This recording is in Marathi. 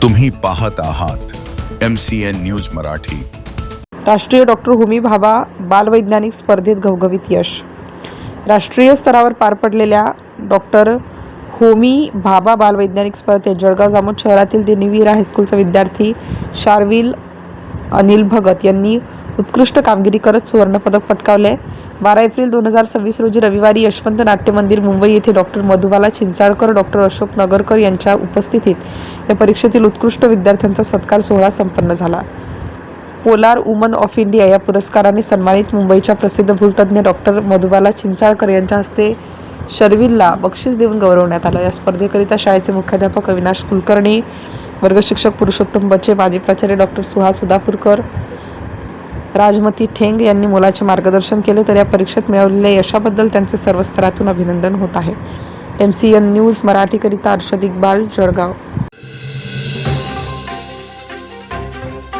तुम्ही पाहत आहात MCN न्यूज मराठी। राष्ट्रीय डॉक्टर होमी भाभा बालवैज्ञानिक स्पर्धेत घवघवीत यश। राष्ट्रीय स्तरावर पार पडलेल्या डॉक्टर होमी भाभा बालवैज्ञानिक स्पर्धेत जळगाव जामोद शहरातील देनिवीरा हायस्कूलचा विद्यार्थी शार्विल अनिल भगत यांनी उत्कृष्ट कामगिरी करत सुवर्णपदक पटकावले। 12 एप्रिल 2026 रोजी रविवारी यशवंत नाट्य मंदिर मुंबई येथे डॉक्टर मधुबाला चिंचाळकर, डॉक्टर अशोक नगरकर यांच्या उपस्थितीत या परीक्षेतील उत्कृष्ट विद्यार्थ्यांचा सत्कार सोहळा संपन्न झाला। पोलार वुमन ऑफ इंडिया या पुरस्काराने सन्मानित मुंबईच्या प्रसिद्ध भूलतज्ञ डॉक्टर मधुबाला चिंचाळकर यांच्या हस्ते शर्विलला बक्षीस देऊन गौरवण्यात आलं। या स्पर्धेकरिता शाळेचे मुख्याध्यापक अविनाश कुलकर्णी, वर्ग शिक्षक पुरुषोत्तम बचे, माजी प्राचार्य डॉक्टर सुहास उदापूरकर, राजमती ठेंग यांनी मोलाचे मार्गदर्शन केले। तर या परीक्षेत मिळवलेल्या यशाबद्दल त्यांचे सर्व स्तरातून अभिनंदन होत आहे। MCN न्यूज मराठीकरिता अर्शद इक्बाल, जळगाव।